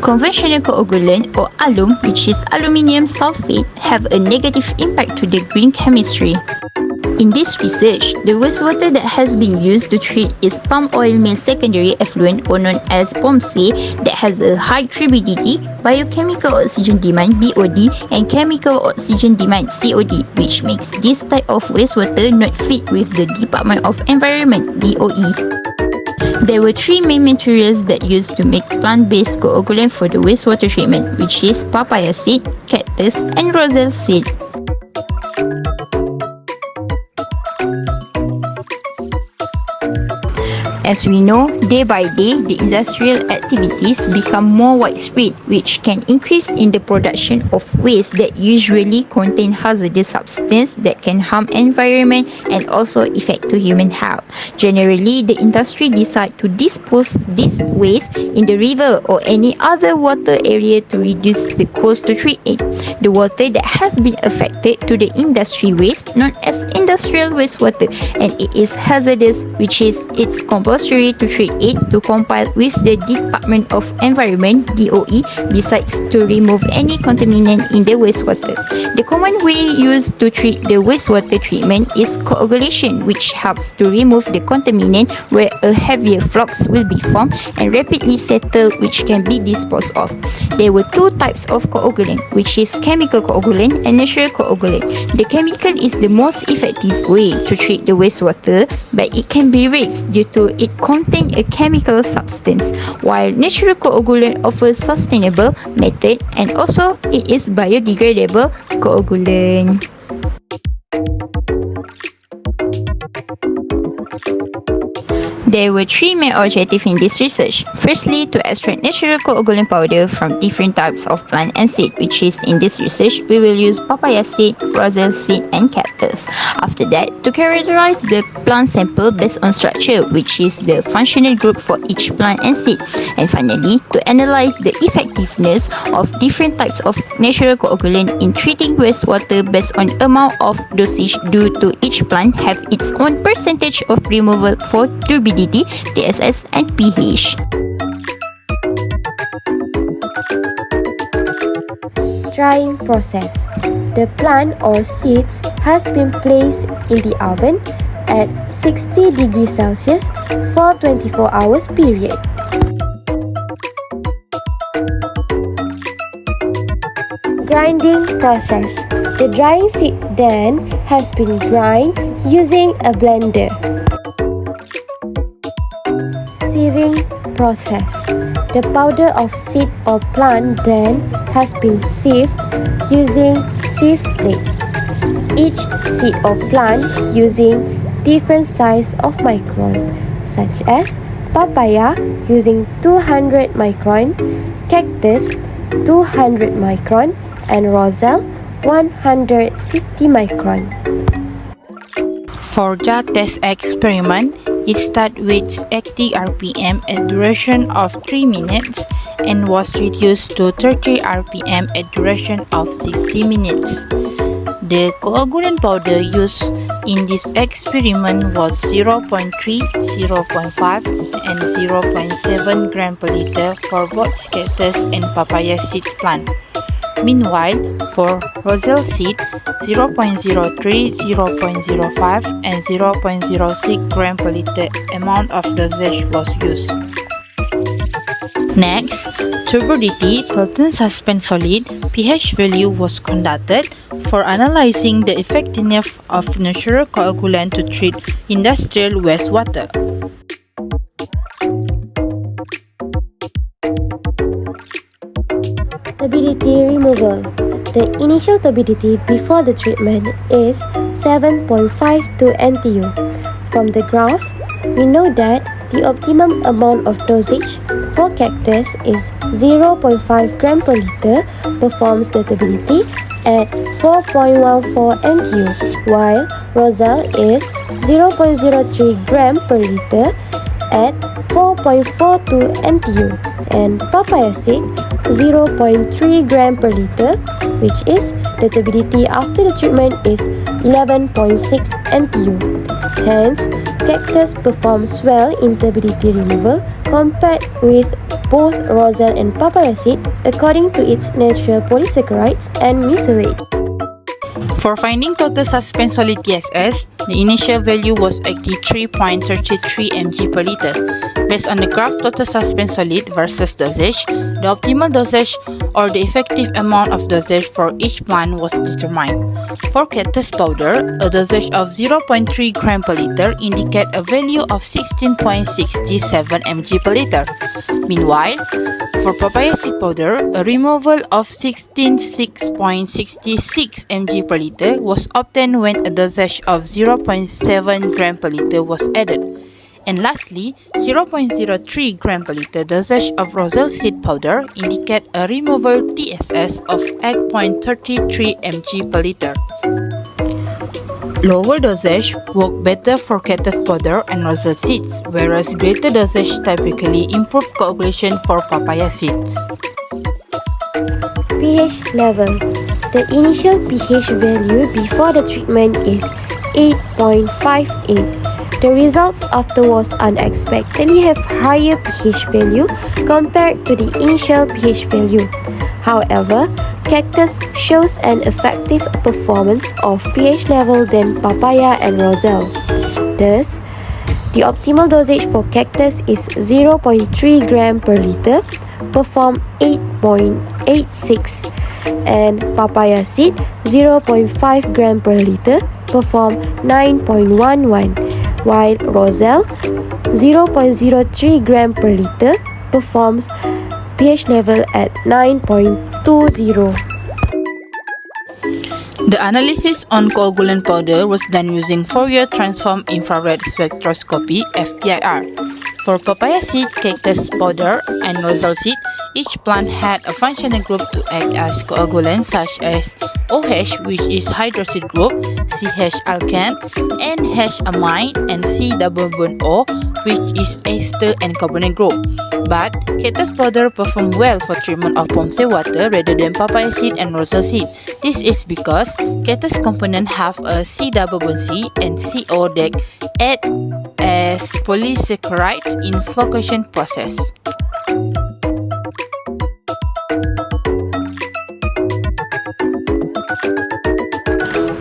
Conventional coagulant or alum, which is aluminium sulfate, have a negative impact to the green chemistry. In this research, the wastewater that has been used to treat is palm oil mill secondary effluent, or known as POMSE, that has a high turbidity, biochemical oxygen demand (BOD), and chemical oxygen demand (COD), which makes this type of wastewater not fit with the Department of Environment (DOE). There were three main materials that used to make plant-based coagulant for the wastewater treatment, which is papaya seed, cactus, and roselle seed. As we know, day by day, the industrial activities become more widespread, which can increase in the production of waste that usually contain hazardous substances that can harm environment and also affect to human health. Generally, the industry decide to dispose this waste in the river or any other water area to reduce the cost to treat it. The water that has been affected to the industry waste known as industrial wastewater, and it is hazardous, which is its compulsory to treat it to comply with the Department of Environment (DOE) besides to remove any contaminant in the wastewater. The common way used to treat the wastewater treatment is coagulation, which helps to remove the contaminant where a heavier flux will be formed and rapidly settle, which can be disposed of. There were two types of coagulant, which is chemical coagulant and natural coagulant. The chemical is the most effective way to treat the wastewater, but it can be raised due to it contain a chemical substance, while natural coagulant offers sustainable method and also it is biodegradable coagulant. There were three main objectives in this research. Firstly, to extract natural coagulant powder from different types of plant and seed, which is in this research, we will use papaya seed, roselle seed, and cactus. After that, to characterize the plant sample based on structure, which is the functional group for each plant and seed. And finally, to analyze the effectiveness of different types of natural coagulant in treating wastewater based on amount of dosage due to each plant have its own percentage of removal for turbidity, TSS, and pH. Drying process. The plant or seeds has been placed in the oven at 60 degrees Celsius for 24 hours period. Grinding process. The drying seed then has been grind using a blender. Sieving process. The powder of seed or plant then has been sieved using sieve blade. Each seed or plant using different size of micron, such as papaya using 200 micron, cactus 200 micron, and roselle 150 micron. For the test experiment, it started with 80 RPM at duration of 3 minutes and was reduced to 30 RPM at duration of 60 minutes. The coagulant powder used in this experiment was 0.3, 0.5, and 0.7 gram per liter for both cactus and papaya seed plant. Meanwhile, for roselle seed, 0.03, 0.05, and 0.06 gram per liter amount of dosage was used. Next, turbidity, total suspend solid, pH value was conducted for analyzing the effectiveness of natural coagulant to treat industrial wastewater. Turbidity removal. The initial turbidity before the treatment is 7.52 NTU. From the graph, we know that the optimum amount of dosage for cactus is 0.5 gram per liter performs the turbidity at 4.14 NTU, while roselle is 0.03 gram per liter at 4.42 NTU, and papaya seed 0.3 gram per liter, which is the turbidity after the treatment is 11.6 NTU. Hence, cactus performs well in turbidity removal compared with both roselle and papaya seed according to its natural polysaccharides and mucilate. For finding total suspend solid TSS, the initial value was 83.33 mg per liter. Based on the graph total suspend solid versus dosage, the optimal dosage or the effective amount of dosage for each plant was determined. For cactus powder, a dosage of 0.3 gram per liter indicate a value of 16.67 mg per liter. Meanwhile, for papaya seed powder, a removal of 16.66 mg per liter was obtained when a dosage of 0.7 gram per liter was added. And lastly, 0.03 gram per liter dosage of roselle seed powder indicate a removal TSS of 8.33 mg per liter. Lower dosage work better for cactus powder and roselle seeds, whereas greater dosage typically improve coagulation for papaya seeds. pH level. The initial pH value before the treatment is 8.58. The results afterwards unexpectedly have higher pH value compared to the initial pH value. However, cactus shows an effective performance of pH level than papaya and roselle. Thus, the optimal dosage for cactus is 0.3 gram per liter, perform 8.86, and papaya seed 0.5 gram per liter, perform 9.11, while roselle 0.03 gram per liter performs pH level at 9.20. The analysis on coagulant powder was done using Fourier transform infrared spectroscopy (FTIR). For papaya seed, cactus powder, and roselle seed, each plant had a functional group to act as coagulants such as OH, which is hydroxide group, CH alkane, NH amine, and C double bond O, which is ester and carbonate group. But cactus powder performed well for treatment of POMSE water rather than papaya seed and roselle seed. This is because cactus component have a C double bond C and CO that act as polysaccharides in flocation process.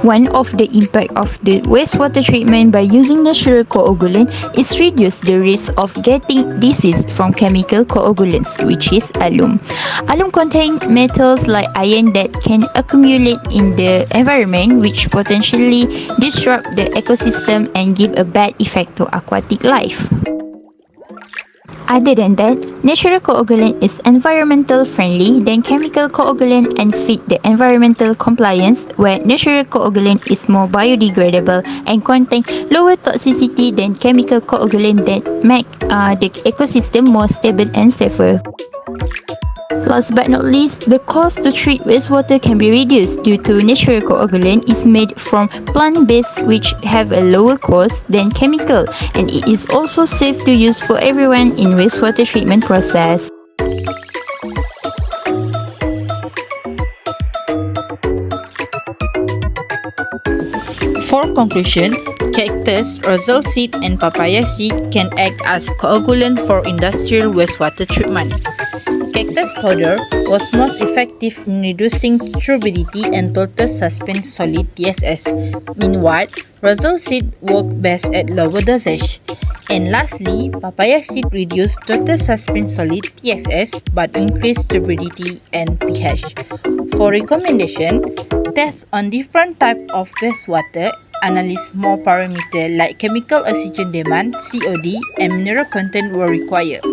One of the impact of the wastewater treatment by using natural coagulant is reduce the risk of getting disease from chemical coagulants, which is alum. Alum contain metals like iron that can accumulate in the environment, which potentially disrupt the ecosystem and give a bad effect to aquatic life. Other than that, natural coagulant is environmental friendly than chemical coagulant and fit the environmental compliance, where natural coagulant is more biodegradable and contain lower toxicity than chemical coagulant that make the ecosystem more stable and safer. Last but not least, the cost to treat wastewater can be reduced due to natural coagulant is made from plant-based, which have a lower cost than chemical, and it is also safe to use for everyone in wastewater treatment process. For conclusion, cactus, roselle seed, and papaya seed can act as coagulant for industrial wastewater treatment. Cactus powder was most effective in reducing turbidity and total suspend solid TSS. Meanwhile, roselle seed worked best at lower dosage. And lastly, papaya seed reduced total suspend solid TSS but increased turbidity and pH. For recommendation, test on different types of wastewater, analyze more parameters like chemical oxygen demand (COD) and mineral content were required.